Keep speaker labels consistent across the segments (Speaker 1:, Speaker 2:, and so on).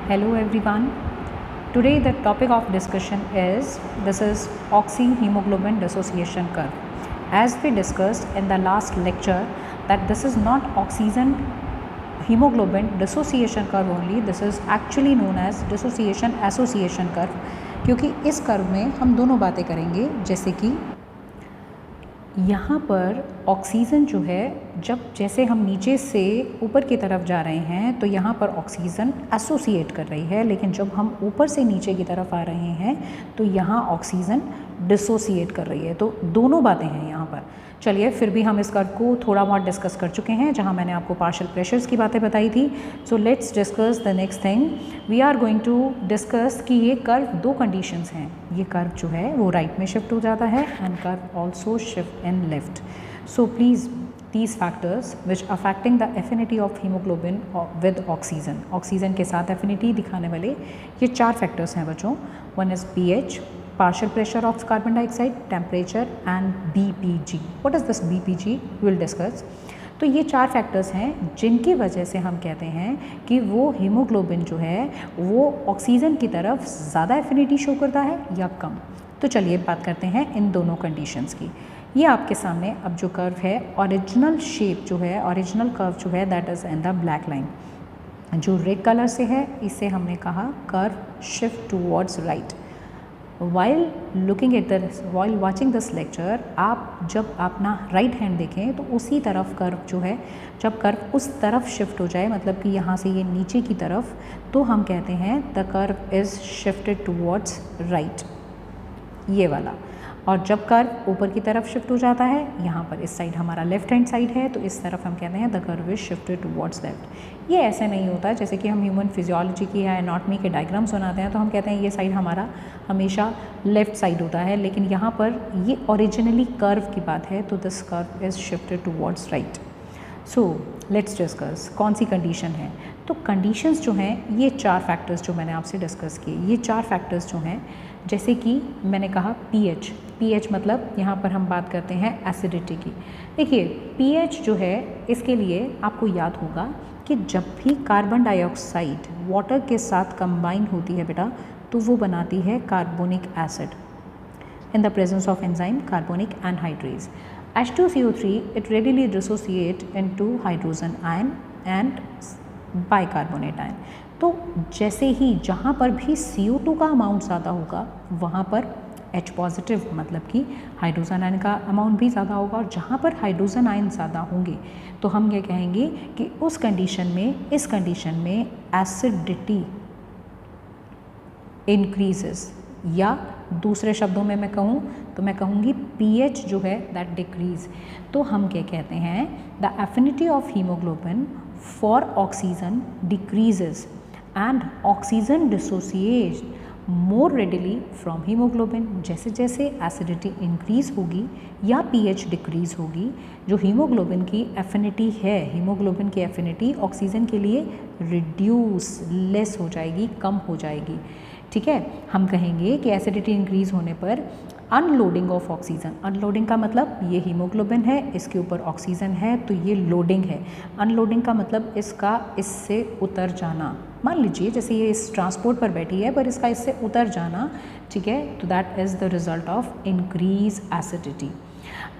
Speaker 1: Hello everyone. Today the topic of discussion is oxyhemoglobin dissociation curve. As we discussed in the last lecture that this is not oxygen hemoglobin dissociation curve only, this is actually known as dissociation association curve, क्योंकि इस curve में हम दोनों बातें करेंगे। जैसे कि यहाँ पर ऑक्सीजन जो है जैसे हम नीचे से ऊपर की तरफ जा रहे हैं तो यहाँ पर ऑक्सीजन एसोसिएट कर रही है, लेकिन जब हम ऊपर से नीचे की तरफ आ रहे हैं तो यहाँ ऑक्सीजन डिसोसिएट कर रही है। तो दोनों बातें हैं यहाँ पर। चलिए फिर भी हम इस कर्व को थोड़ा बहुत डिस्कस कर चुके हैं, जहाँ मैंने आपको पार्शियल प्रेशर्स की बातें बताई थी। So let's discuss the next thing. We are going to discuss कि ये कर्व दो कंडीशंस हैं। ये कर्व जो है वो राइट में शिफ्ट हो जाता है and curve also shift in left. So please these factors which affecting the affinity of hemoglobin with oxygen, oxygen के साथ एफिनिटी दिखाने वाले ये चार फैक्टर्स हैं बच्चों। One is pH, partial pressure of carbon dioxide, temperature and BPG. What is this BPG? We will discuss. तो ये चार फैक्टर्स हैं जिनकी वजह से हम कहते हैं कि वो हीमोग्लोबिन जो है वो ऑक्सीजन की तरफ ज़्यादा एफिनिटी शो करता है या कम। तो चलिए बात करते हैं इन दोनों कंडीशंस की। ये आपके सामने अब जो कर्व है, ओरिजिनल शेप जो है, ओरिजिनल कर्व जो है that is in the black line. जो रेड कलर से है इसे हमने कहा curve shift towards right. While watching this lecture, आप जब अपना राइट हैंड देखें तो उसी तरफ कर्व जो है, जब कर्व उस तरफ शिफ्ट हो जाए, मतलब कि यहाँ से ये नीचे की तरफ, तो हम कहते हैं the curve is shifted towards right, ये वाला। और जब कर्व ऊपर की तरफ शिफ्ट हो जाता है, यहाँ पर इस साइड हमारा लेफ्ट हैंड साइड है, तो इस तरफ हम कहते हैं the curve is shifted towards left. ये ऐसे नहीं होता जैसे कि हम ह्यूमन फिजियोलॉजी की या एनाटॉमी के डायग्राम्स बनाते हैं तो हम कहते हैं ये साइड हमारा हमेशा लेफ्ट साइड होता है, लेकिन यहाँ पर ये ओरिजिनली कर्व की बात है, तो this curve is shifted towards right. So let's discuss कौन सी कंडीशन है। तो कंडीशंस जो हैं, ये चार फैक्टर्स जो मैंने आपसे डिस्कस किए, ये चार फैक्टर्स जो हैं, जैसे कि मैंने कहा पीएच मतलब यहाँ पर हम बात करते हैं एसिडिटी की। देखिए पीएच जो है, इसके लिए आपको याद होगा कि जब भी कार्बन डाइऑक्साइड वाटर के साथ कंबाइन होती है बेटा, तो वो बनाती है carbonic acid in the presence of enzyme carbonic anhydrase. H2CO3 it readily dissociate into hydrogen ion and bicarbonate ion। तो जैसे ही जहाँ पर भी CO2 का अमाउंट ज़्यादा होगा वहाँ पर H पॉजिटिव मतलब कि हाइड्रोजन आयन का अमाउंट भी ज़्यादा होगा, और जहाँ पर हाइड्रोजन आयन ज़्यादा होंगे तो हम ये कहेंगे कि उस कंडीशन में, इस कंडीशन में एसिडिटी इंक्रीजेस, या दूसरे शब्दों में मैं कहूँ तो मैं कहूँगी pH जो है दैट डिक्रीज। तो हम क्या कहते हैं, the affinity of haemoglobin for oxygen decreases and oxygen dissociate more readily from haemoglobin. जैसे जैसे एसिडिटी इंक्रीज होगी या pH डिक्रीज होगी, जो हीमोग्लोबिन की एफिनिटी है, हीमोग्लोबिन की एफिनिटी ऑक्सीजन के लिए रिड्यूस, लेस हो जाएगी, कम हो जाएगी। ठीक है, हम कहेंगे कि एसिडिटी इंक्रीज होने पर अनलोडिंग ऑफ ऑक्सीजन, अनलोडिंग का मतलब ये हीमोग्लोबिन है, इसके ऊपर ऑक्सीजन है, तो ये लोडिंग है। अनलोडिंग का मतलब इसका इससे उतर जाना। मान लीजिए जैसे ये इस ट्रांसपोर्ट पर बैठी है पर इसका इससे उतर जाना, ठीक है, तो that is the result of increase acidity.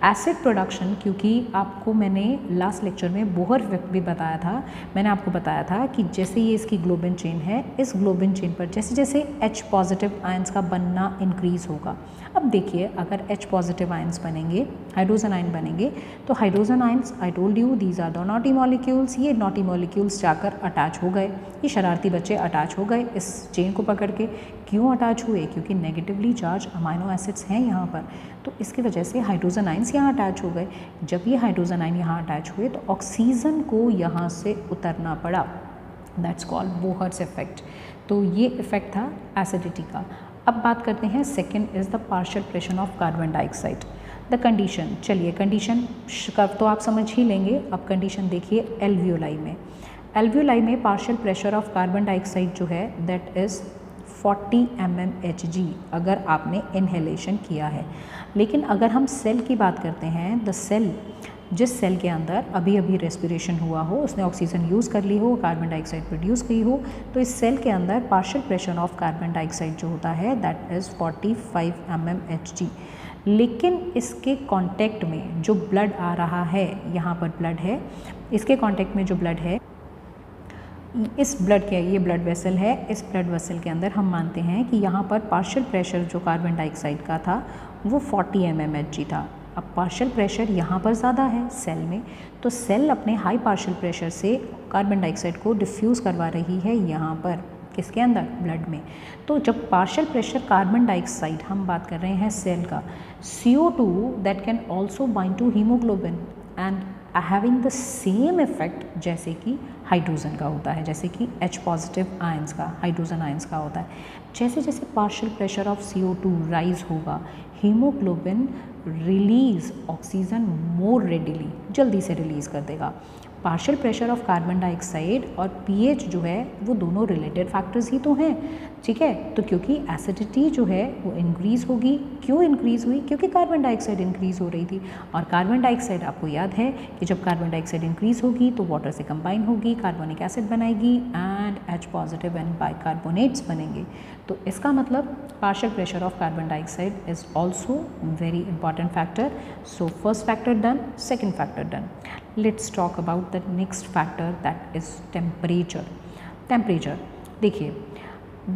Speaker 1: Acid production, क्योंकि आपको मैंने लास्ट लेक्चर में बोहर इफेक्ट भी बताया था, मैंने आपको बताया था कि जैसे ये इसकी ग्लोबिन चेन है, इस ग्लोबिन चेन पर जैसे जैसे H पॉजिटिव आयंस का बनना इंक्रीज़ होगा। अब देखिए अगर H पॉजिटिव आयंस बनेंगे, हाइड्रोजन आयन बनेंगे, तो hydrogen ions, I told you these are the naughty molecules, ये नॉटी मॉलिक्यूल्स जाकर अटैच हो गए, ये शरारती बच्चे अटैच हो गए इस चेन को पकड़ के। क्यों अटैच हुए? क्योंकि नेगेटिवली चार्ज अमाइनो एसिड्स हैं यहाँ पर, तो इसकी वजह से हाइड्रोजन आयंस यहाँ अटैच हो गए। जब ये हाइड्रोजन आयन यहाँ अटैच हुए तो ऑक्सीजन को यहाँ से उतरना पड़ा, दैट्स कॉल्ड बोहर्स इफेक्ट। तो ये इफेक्ट था एसिडिटी का। अब बात करते हैं second is the partial pressure of carbon dioxide. The condition, चलिए कंडीशन कब तो आप समझ ही लेंगे। अब कंडीशन देखिए एल्वियोलाई में। एल्वियोलाई में partial pressure of carbon dioxide जो है दैट इज़ 40 mmHg अगर आपने इन्हेलेशन किया है। लेकिन अगर हम सेल की बात करते हैं, द सेल जिस सेल के अंदर अभी अभी रेस्पिरेशन हुआ हो, उसने ऑक्सीजन यूज़ कर ली हो, कार्बन डाइऑक्साइड प्रोड्यूस की हो, तो इस सेल के अंदर partial pressure of carbon dioxide जो होता है दैट इज़ 45 mmHg। लेकिन इसके कांटेक्ट में जो ब्लड आ रहा है, यहाँ पर ब्लड है, इसके कांटेक्ट में जो ब्लड है, इस ब्लड के, ये ब्लड वेसल है, इस ब्लड वेसल के अंदर हम मानते हैं कि यहाँ पर पार्शियल प्रेशर जो कार्बन डाइऑक्साइड का था वो 40 mmHg था। अब पार्शियल प्रेशर यहाँ पर ज़्यादा है सेल में, तो सेल अपने हाई पार्शियल प्रेशर से कार्बन डाइऑक्साइड को डिफ्यूज़ करवा रही है यहाँ पर, किसके अंदर, ब्लड में। तो जब पार्शियल प्रेशर कार्बन डाइऑक्साइड, हम बात कर रहे हैं सेल का, CO2 that can also bind to haemoglobin and having the same effect जैसे कि हाइड्रोजन का होता है, जैसे कि H पॉजिटिव आयंस का, हाइड्रोजन आयंस का होता है। जैसे जैसे partial pressure of CO2 rise होगा, haemoglobin release oxygen more readily, जल्दी से रिलीज़ कर देगा। Partial pressure of carbon dioxide और pH जो है वो दोनों रिलेटेड फैक्टर्स ही तो हैं, ठीक है। तो क्योंकि एसिडिटी जो है वो इंक्रीज़ होगी, क्यों इंक्रीज़ हुई, क्योंकि कार्बन डाइऑक्साइड इंक्रीज़ हो रही थी। और कार्बन डाइऑक्साइड आपको याद है कि जब कार्बन डाइऑक्साइड इंक्रीज़ होगी तो वाटर से कंबाइन होगी, कार्बोनिक एसिड बनाएगी and H positive and bicarbonates बनेंगे। तो इसका मतलब partial pressure of carbon dioxide is also very important factor. So first factor done, second factor done. Let's talk about the next factor, that is temperature. Temperature देखिए,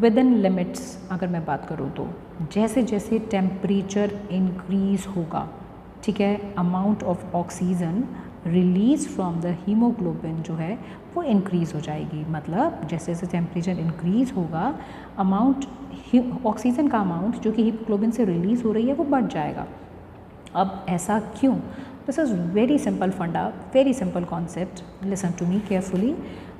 Speaker 1: within limits अगर मैं बात करूँ तो जैसे जैसे टेम्परेचर इंक्रीज होगा, ठीक है, amount of oxygen release from the haemoglobin जो है वो इंक्रीज़ हो जाएगी। मतलब जैसे जैसे टेम्परेचर इंक्रीज़ होगा, अमाउंट ऑक्सीजन का अमाउंट जो कि हीमोग्लोबिन से रिलीज़ हो रही है वो बढ़ जाएगा। अब ऐसा क्यों? This is very simple funda, very simple concept, listen to me carefully.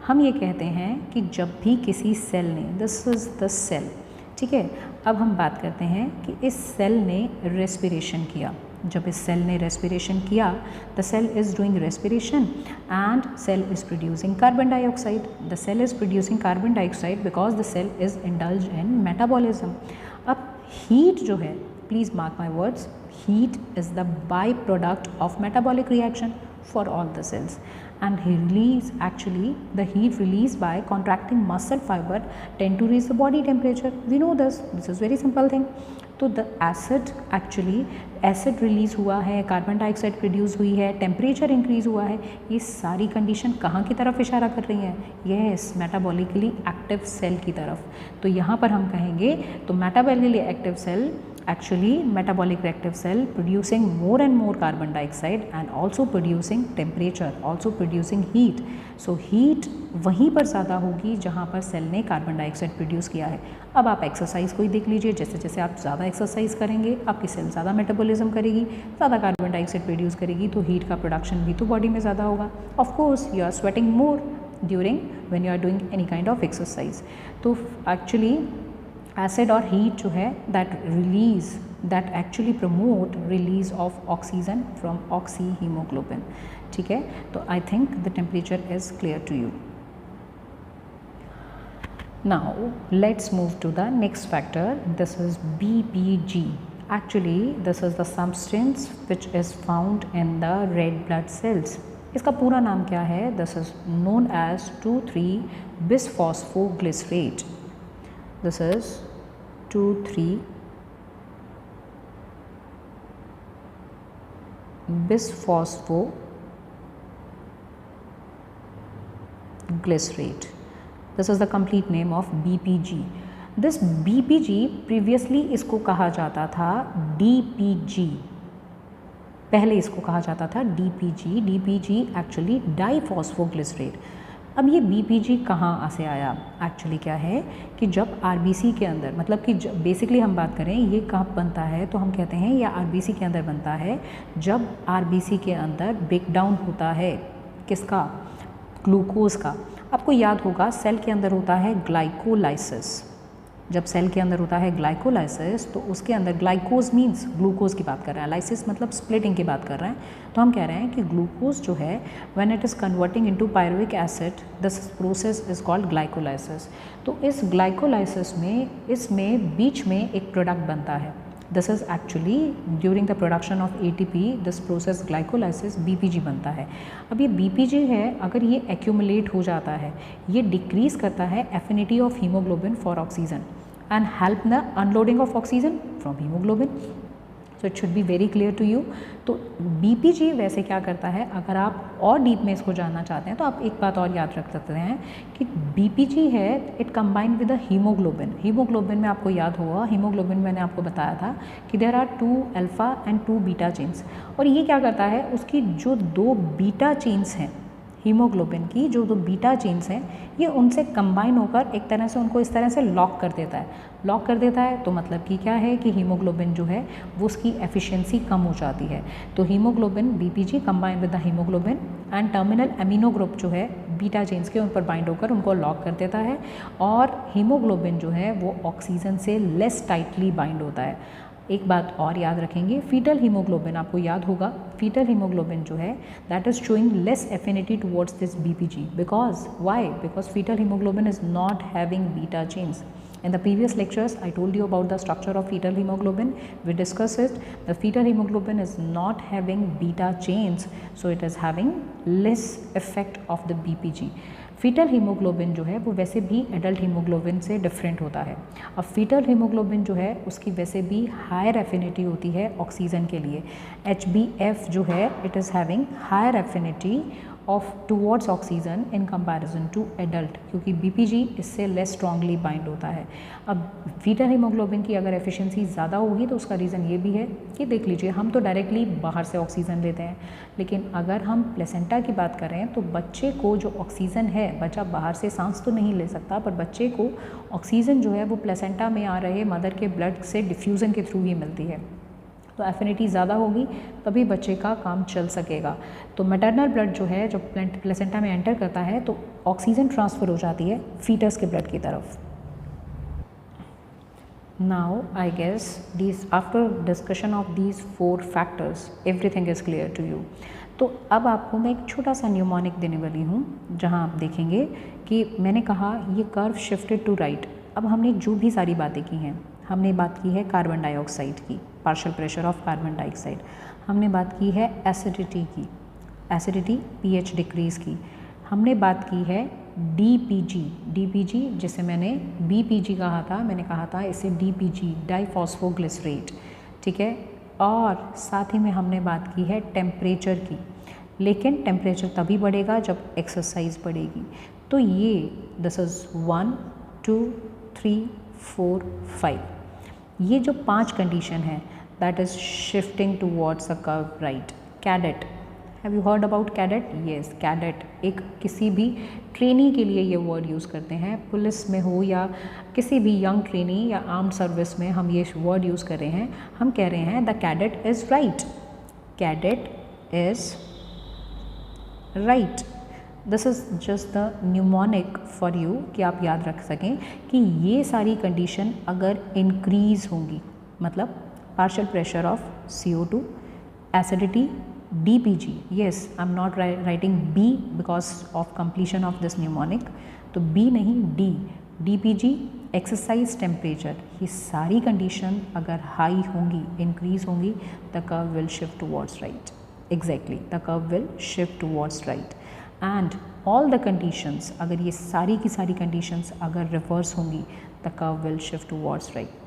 Speaker 1: हम ये कहते हैं कि जब भी किसी सेल ने, दिस इज़ द सेल, ठीक है, अब हम बात करते हैं कि इस सेल ने रेस्पिरेशन किया। जब इस सेल ने रेस्पिरेशन किया, the cell is doing respiration and cell is producing carbon dioxide. The cell is producing carbon dioxide because the cell is indulge in metabolism. अब हीट जो है, please mark my words, heat is the byproduct of metabolic reaction for all the cells, and the heat released by contracting muscle fiber tend to raise the body temperature. We know this is very simple thing. तो the acid release हुआ है, carbon dioxide produce हुई है, temperature increase हुआ है, ये सारी condition कहाँ की तरफ इशारा कर रही हैं? यस, मेटाबॉलिकली एक्टिव सेल की तरफ। तो यहाँ पर हम कहेंगे तो metabolically active cell, actually metabolic reactive cell producing more and more carbon dioxide and also producing temperature, also producing heat. So heat वहीं पर ज़्यादा होगी जहाँ पर सेल ने कार्बन डाइऑक्साइड प्रोड्यूस किया है। अब आप एक्सरसाइज को ही देख लीजिए, जैसे जैसे आप ज़्यादा एक्सरसाइज करेंगे आपकी सेल ज़्यादा मेटाबॉलिज्म करेगी, ज़्यादा कार्बन डाइऑक्साइड प्रोड्यूस करेगी, तो हीट का प्रोडक्शन भी तो बॉडी में ज़्यादा होगा। Of course you are sweating more during when you are doing any kind of exercise. तो एक्चुअली एसिड और हीट जो है that actually promote release of oxygen from oxy haemoglobin, ठीक है। तो I think the temperature is clear to you. Now let's move to the next factor, this is BPG. Actually this is the substance which is found in the red blood cells. इसका पूरा नाम क्या है? This is known as 2,3-bisphosphoglycerate. This is 2,3-bisphosphoglycerate. This is the complete name of BPG. This BPG previously इसको कहा जाता था DPG, पहले इसको कहा जाता था DPG एक्चुअली डाइफॉस्फोग्लिसरेट। अब ये BPG कहाँ से आया? एक्चुअली क्या है कि जब RBC के अंदर, मतलब कि बेसिकली हम बात करें ये कहाँ बनता है, तो हम कहते हैं या RBC के अंदर बनता है जब RBC के अंदर ब्रेकडाउन होता है किसका? ग्लूकोज का। आपको याद होगा सेल के अंदर होता है ग्लाइकोलाइसिस। जब सेल के अंदर होता है ग्लाइकोलाइसिस तो उसके अंदर ग्लाइकोज मीन्स ग्लूकोज की बात कर रहे हैं, लाइसिस मतलब स्प्लिटिंग की बात कर रहे हैं। तो हम कह रहे हैं कि ग्लूकोज जो है when it is converting into pyruvic acid, this process is called glycolysis. तो इस ग्लाइकोलाइसिस में इसमें बीच में एक प्रोडक्ट बनता है, this is actually during the production of ATP this process glycolysis BPG बनता है। अब ये BPG है, अगर ये एक्यूमुलेट हो जाता है, ये डिक्रीज करता है affinity of haemoglobin for oxygen and help the unloading of oxygen from haemoglobin. So it should be very clear to you. तो BPG वैसे क्या करता है, अगर आप और डीप में इसको जानना चाहते हैं तो आप एक बात और याद रख सकते हैं कि BPG है it combined with the haemoglobin. Haemoglobin में आपको याद होगा, हीमोग्लोबिन मैंने आपको बताया था कि there are 2 alpha and 2 beta chains, और ये क्या करता है, उसकी जो 2 बीटा चेन्स हैं हीमोग्लोबिन की, जो 2 बीटा चेन्स हैं, ये उनसे कंबाइन होकर एक तरह से उनको इस तरह से लॉक कर देता है। लॉक कर देता है तो मतलब कि क्या है कि हीमोग्लोबिन जो है वो उसकी एफिशिएंसी कम हो जाती है। तो haemoglobin BPG combine with the haemoglobin and terminal amino group जो है बीटा चेन्स के उन पर बाइंड होकर उनको लॉक कर देता है, और हीमोग्लोबिन जो है वो ऑक्सीजन से लेस टाइटली बाइंड होता है। एक बात और याद रखेंगे, फीटल हीमोग्लोबिन आपको याद होगा, फीटल हीमोग्लोबिन जो है that is showing less affinity towards this BPG because why, because foetal haemoglobin is not having beta chains. In the previous lectures, I told you about the structure of fetal hemoglobin. We discussed it. The fetal hemoglobin is not having beta chains, so it is having less effect of the BPG. Foetal haemoglobin जो है वो वैसे भी adult haemoglobin से different होता है। अब fetal haemoglobin जो है उसकी वैसे भी हायर एफिनिटी होती है ऑक्सीजन के लिए। HbF जो है it is having higher affinity of towards oxygen in comparison to adult, क्योंकि BPG इससे लेस स्ट्रांगली बाइंड होता है। अब फीटल हीमोग्लोबिन की अगर एफिशिएंसी ज़्यादा होगी तो उसका रीज़न ये भी है कि देख लीजिए, हम तो डायरेक्टली बाहर से ऑक्सीजन लेते हैं, लेकिन अगर हम प्लेसेंटा की बात करें तो बच्चे को जो ऑक्सीजन है, बच्चा बाहर से सांस तो नहीं ले सकता, पर बच्चे को ऑक्सीजन जो है वो प्लेसेंटा में आ रहे मदर के ब्लड से डिफ्यूज़न के थ्रू ही मिलती है। तो एफिनिटी ज़्यादा होगी तभी बच्चे का काम चल सकेगा। तो मैटरनल ब्लड जो है, जो प्लेसेंटा में एंटर करता है तो ऑक्सीजन ट्रांसफ़र हो जाती है फीटस के ब्लड की तरफ। Now I guess these after discussion of these 4 factors everything is clear to you. तो अब आपको मैं एक छोटा सा न्यूमोनिक देने वाली हूँ, जहाँ आप देखेंगे कि मैंने कहा ये कर्व शिफ्टेड टू राइट। अब हमने जो भी सारी बातें की हैं, हमने बात की है कार्बन डाइऑक्साइड की, partial pressure of carbon dioxide, हमने बात की है एसिडिटी की, एसिडिटी pH डिक्रीज की, हमने बात की है DPG जिसे मैंने BPG कहा था, मैंने कहा था इसे DPG डाइफॉस्फोग्लिसरेट, ठीक है। और साथ ही में हमने बात की है टेम्परेचर की, लेकिन टेम्परेचर तभी बढ़ेगा जब एक्सरसाइज बढ़ेगी। तो ये दिस इज़ 1 2 3 4 5, ये जो 5 कंडीशन है that is shifting towards a curve right. Cadet, have you heard about cadet? Yes, cadet एक किसी भी ट्रेनी के लिए ये वर्ड यूज़ करते हैं, पुलिस में हो या किसी भी यंग ट्रेनी या आर्म्ड सर्विस में हम ये वर्ड यूज़ कर रहे हैं। हम कह रहे हैं the cadet is right, cadet is right. This is just the mnemonic for you कि आप याद रख सकें कि ये सारी कंडीशन अगर इंक्रीज़ होंगी, मतलब partial pressure of CO2, acidity, DPG, yes, I'm not writing B because of completion of this mnemonic, तो B नहीं D, DPG, एक्सरसाइज, टेम्परेचर, ये सारी कंडीशन अगर हाई होंगी, इंक्रीज होंगी, the curve will shift towards right. Exactly, the curve will shift towards right and all the conditions, अगर ये सारी की सारी कंडीशंस अगर रिवर्स होंगी, the curve will shift towards right,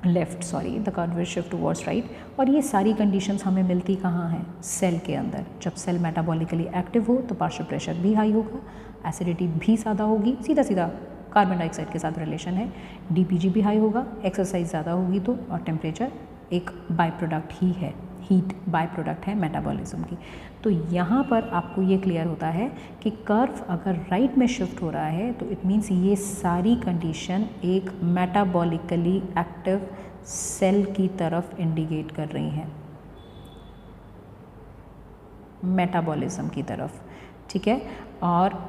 Speaker 1: left sorry, the curve will shift towards right. और ये सारी कंडीशंस हमें मिलती कहाँ हैं? सेल के अंदर। जब सेल मेटाबॉलिकली एक्टिव हो तो पार्शियल प्रेशर भी हाई होगा, एसिडिटी भी ज़्यादा होगी, सीधा सीधा कार्बन डाइऑक्साइड के साथ रिलेशन है, DPG भी हाई होगा, एक्सरसाइज ज़्यादा होगी तो, और टेम्परेचर एक बाय प्रोडक्ट ही है, हीट बाय प्रोडक्ट है मेटाबॉलिज्म की। तो यहाँ पर आपको ये क्लियर होता है कि कर्व अगर राइट में शिफ्ट हो रहा है तो इट मीन्स ये सारी कंडीशन एक मेटाबॉलिकली एक्टिव सेल की तरफ इंडिकेट कर रही हैं, मेटाबॉलिज्म की तरफ, ठीक है। और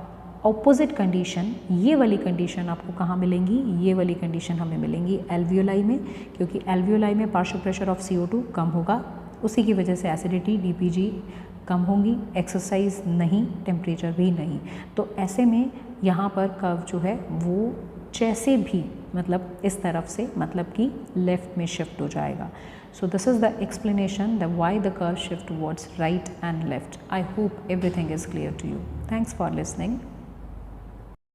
Speaker 1: ऑपोजिट कंडीशन, ये वाली कंडीशन आपको कहाँ मिलेंगी? ये वाली कंडीशन हमें मिलेंगी एल्वियोलाई में, क्योंकि एल्वियोलाई में पार्शियल प्रेशर ऑफ CO2 कम होगा, उसी की वजह से एसिडिटी, DPG कम होंगी, एक्सरसाइज नहीं, टेम्परेचर भी नहीं। तो ऐसे में यहाँ पर कर्व जो है वो जैसे भी मतलब इस तरफ से मतलब कि लेफ्ट में शिफ्ट हो जाएगा. So this is the explanation that why the curve shift towards right and left. I hope everything is clear to you. Thanks for listening.